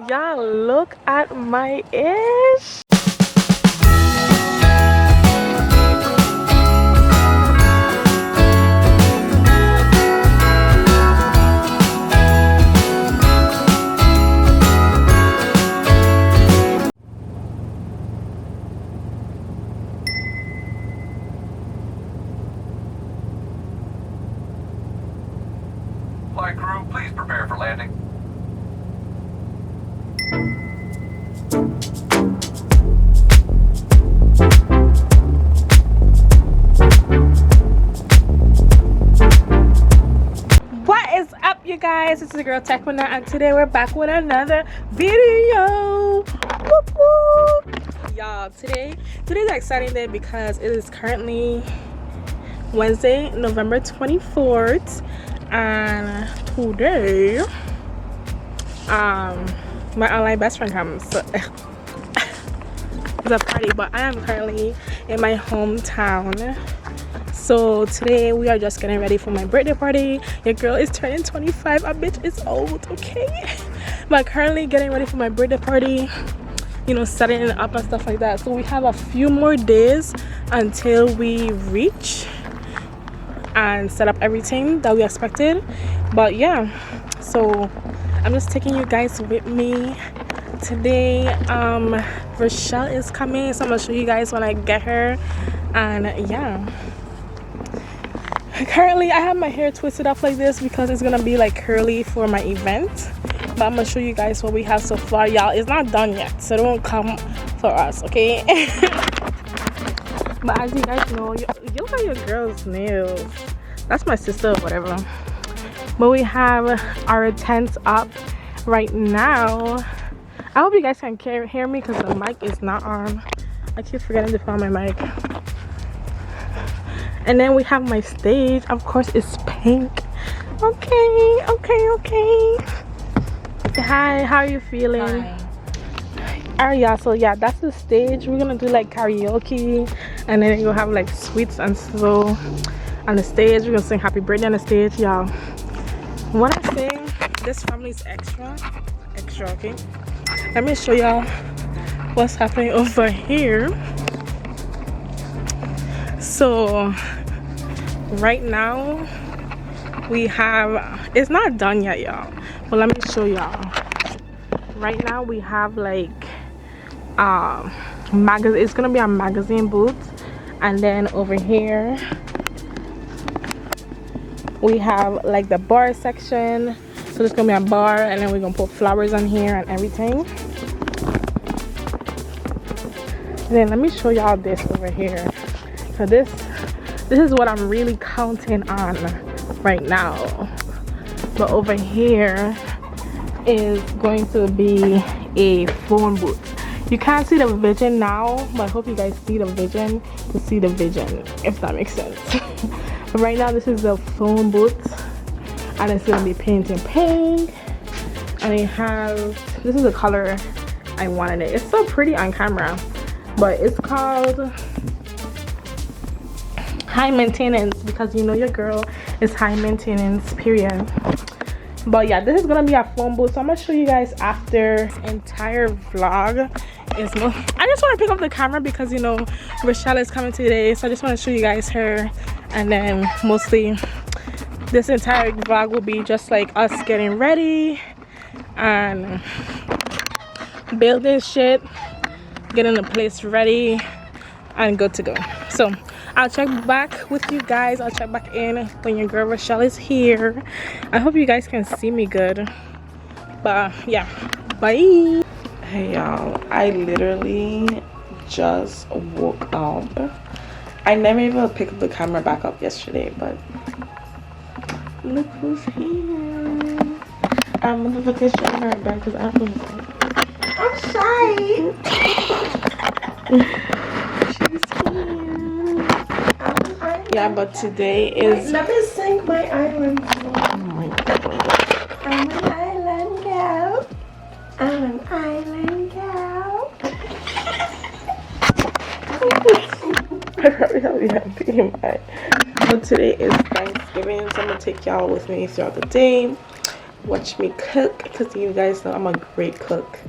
Y'all look at my ish. Flight crew, please prepare for landing. What is up, you guys? This is the girl Techmina, and today we're back with another video. Whoop, whoop. Y'all, today's an exciting day because it is currently Wednesday, November 24th, and today my online best friend comes. So it's a party, but I am currently in my hometown. So today we are just getting ready for my birthday party. Your girl is turning 25. A bitch is old, okay? But currently getting ready for my birthday party, you know, setting it up and stuff like that. So we have a few more days until we reach and set up everything that we expected. But yeah, so I'm just taking you guys with me today. Rochelle is coming, so I'm gonna show you guys when I get her. And yeah, currently I have my hair twisted up like this because it's gonna be like curly for my event. But I'm gonna show you guys what we have so far. Y'all, it's not done yet, so don't come for us, okay? But as you guys know, you look at your girl's nails. That's my sister or whatever. But we have our tents up right now. I hope you guys can hear me because the mic is not on. I keep forgetting to find my mic. And then we have my stage. Of course, it's pink. Okay. Hi, how are you feeling? Alright, yeah, so yeah, that's the stage. We're gonna do like karaoke, and then you'll have like sweets and slow on the stage. We're gonna sing happy birthday on the stage, y'all. What I'm saying, this family is extra, okay? Let me show y'all what's happening over here. So right now we have, it's not done yet, y'all, but let me show y'all. Right now we have like magazine. It's gonna be a magazine booth, and then over here we have like the bar section. So there's gonna be a bar, and then we're gonna put flowers on here and everything. And then let me show y'all this over here. So this is what I'm really counting on right now. But over here is going to be a phone booth. You can't see the vision now, but I hope you guys see the vision to see the vision, if that makes sense. But right now this is the phone booth, and it's gonna be painted pink, and it has, this is the color I wanted it. It's so pretty on camera, but it's called high maintenance because you know your girl is high maintenance, period. But yeah, this is gonna be a phone booth, so I'm gonna show you guys after. Entire vlog is I just want to pick up the camera because you know Rochelle is coming today, so I just want to show you guys her, and then mostly this entire vlog will be just like us getting ready and building shit, getting the place ready and good to go. So I'll check back with you guys. I'll check back in when your girl Rochelle is here. I hope you guys can see me good. But yeah, bye. Hey y'all, I literally just woke up. I never even picked the camera back up yesterday, but look who's here. I'm gonna put this shit in her back because I don't know. I'm shy. She's here. Yeah, but today is. Let me sing my island song. Oh my god. I'm an island girl. I'm an island girl. I probably have you happy in my. But today is Thanksgiving, so I'm gonna take y'all with me throughout the day. watch me cook, because you guys know I'm a great cook,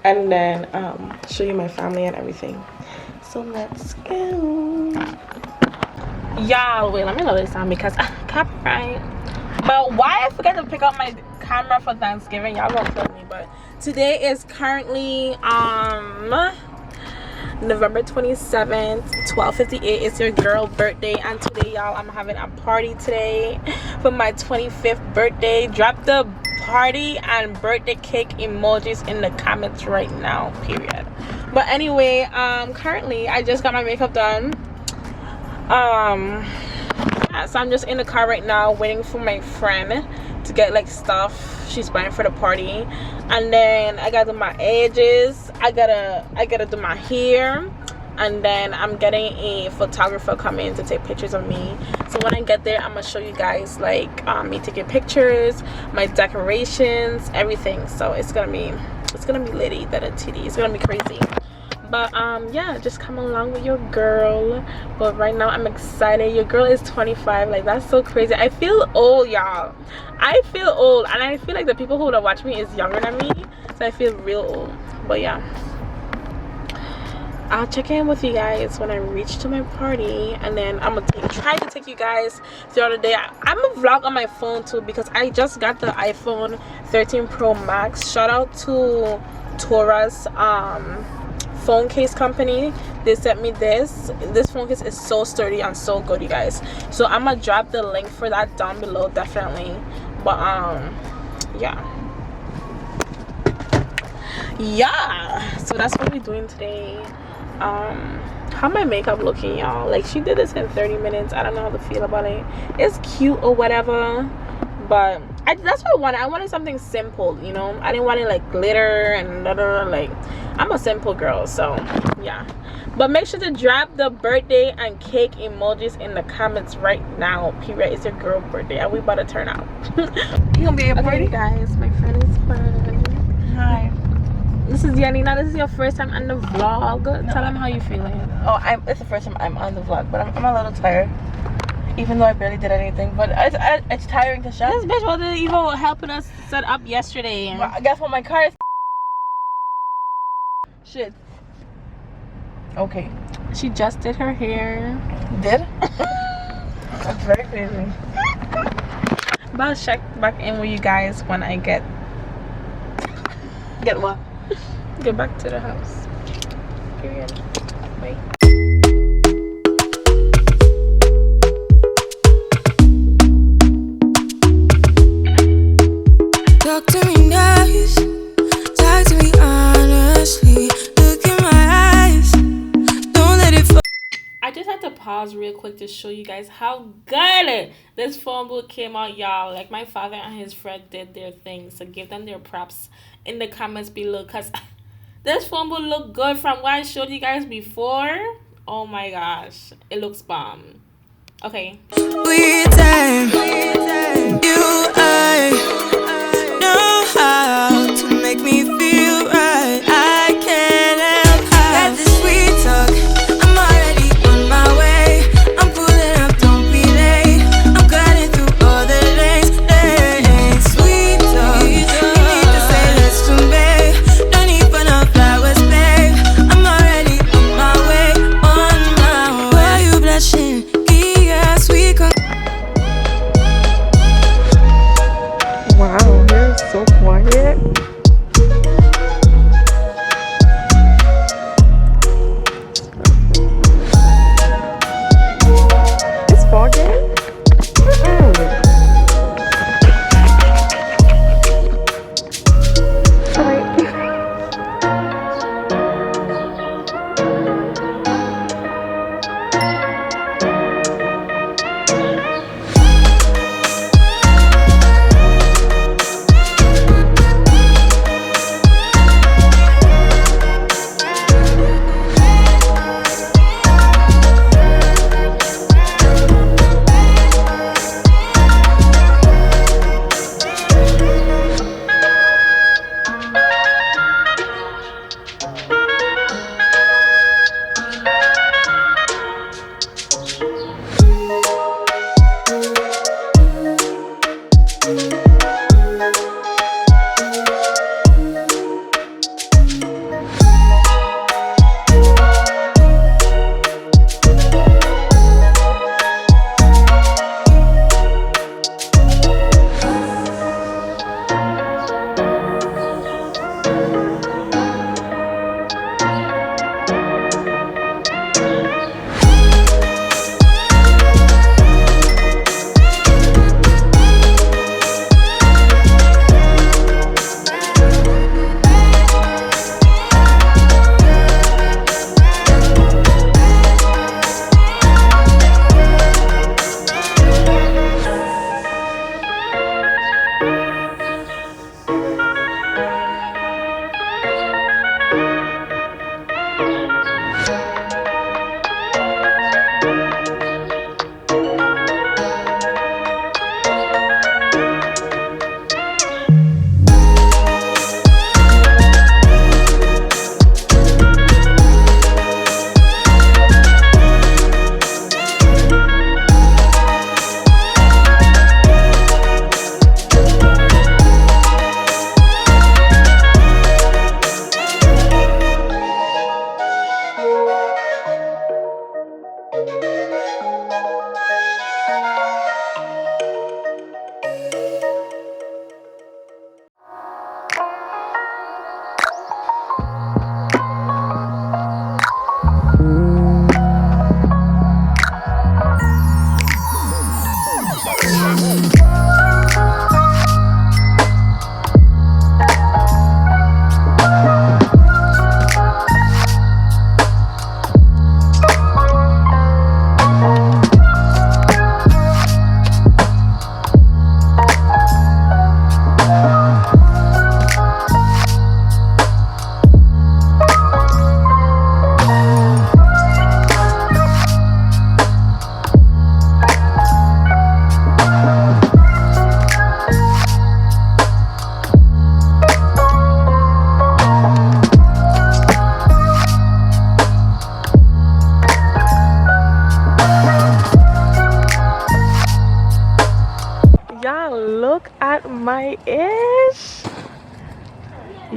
and then show you my family and everything. So let's go. Y'all, wait, let me lower this down because copyright. But why I forgot to pick up my camera for Thanksgiving, y'all gonna kill me. But today is currently November 27th, 12:58. It's your girl birthday, and today, y'all, I'm having a party today for my 25th birthday. Drop the party and birthday cake emojis in the comments right now, period. But anyway, currently I just got my makeup done. Yeah, so I'm just in the car right now waiting for my friend to get like stuff she's buying for the party, and then I gotta do my edges, I gotta do my hair, and then I'm getting a photographer coming to take pictures of me. So when I get there, I'm gonna show you guys like me taking pictures, my decorations, everything. So it's gonna be litty that a titty. It's gonna be crazy. But yeah, just come along with your girl. But right now I'm excited. Your girl is 25. Like, that's so crazy. I feel old, y'all. I feel old, and I feel like the people who would watch me is younger than me, so I feel real old. But yeah, I'll check in with you guys when I reach to my party, and then I'm gonna try to take you guys throughout the day. I'm gonna vlog on my phone too, because I just got the iPhone 13 Pro Max. Shout out to Taurus phone case company. They sent me this phone case. Is so sturdy and so good, you guys. So I'm gonna drop the link for that down below, definitely. But yeah, so that's what we're doing today. How my makeup looking, y'all? Like, she did this in 30 minutes. I don't know how to feel about it. It's cute or whatever, but that's what I wanted. I wanted something simple, you know. I didn't want it like glitter and like, I'm a simple girl. So yeah, but make sure to drop the birthday and cake emojis in the comments right now, period. It's your girl birthday and we about to turn out. You gonna be a party? Okay, guys, my friend is fun. Hi. This is Yanina. This is your first time on the vlog. No. Tell them how you feeling. Oh, it's the first time I'm on the vlog, but I'm a little tired, even though I barely did anything. But it's tiring to shop. This bitch wasn't even helping us set up yesterday. Well, guess what? My car is shit. Okay. She just did her hair. Did? That's very crazy. But I'll check back in with you guys when I get what? Get back to the house. Period. Wait. Talk to me nice, talk to me honestly. Look in my eyes, don't let it fall. I just had to pause real quick to show you guys how good this phone booth came out, y'all. Like, my father and his friend did their thing, so give them their props in the comments below, because this phone booth looked good from what I showed you guys before. Oh my gosh, it looks bomb. Okay. Weird time, you I know how to make me feel right. I can't help how this sweet talk. I'm already on my way. I'm pulling up, don't be late. I'm cutting through all the lanes. Sweet talk, you need to say let's do, babe. Don't need for no flowers, babe. I'm already on my way, on my way. Why you blushing? Yeah, sweet.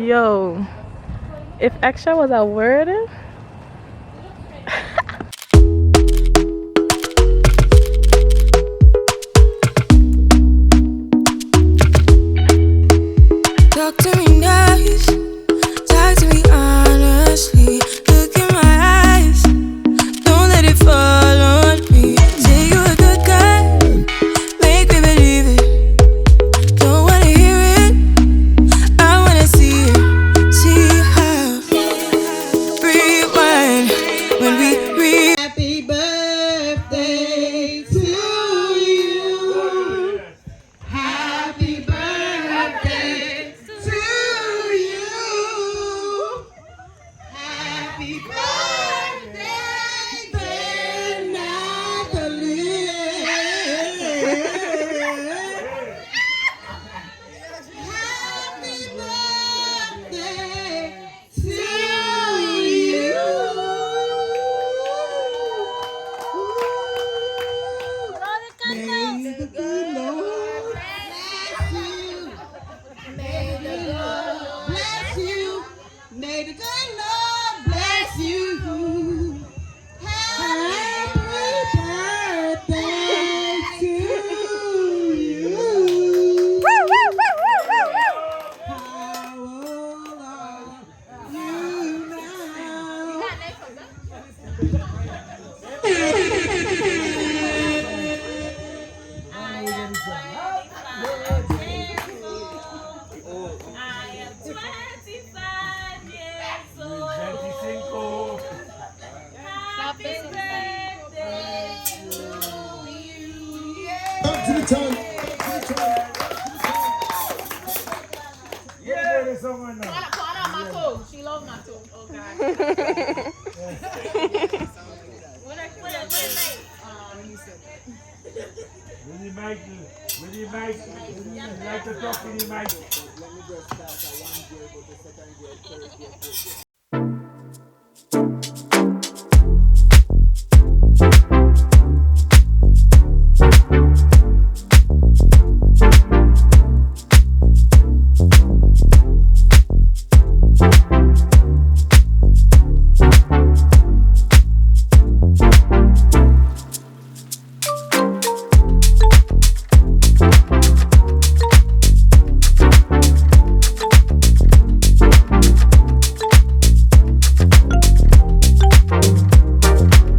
Yo, if extra was a word, Talk to me nice, talk to me honestly. Look in my eyes, don't let it fall on me. Say you're a good guy, make me believe it. Don't wanna hear it, I wanna see it. See how rewind when we Happy birthday to you. Happy birthday to you. Happy birthday, dear Nathalie. Happy birthday to you. May the good Lord bless you. May the Lord bless you. May the good Lord bless you. Happy birthday to you. How old are you She loves my toe. Oh God. When you like to talk to the mic.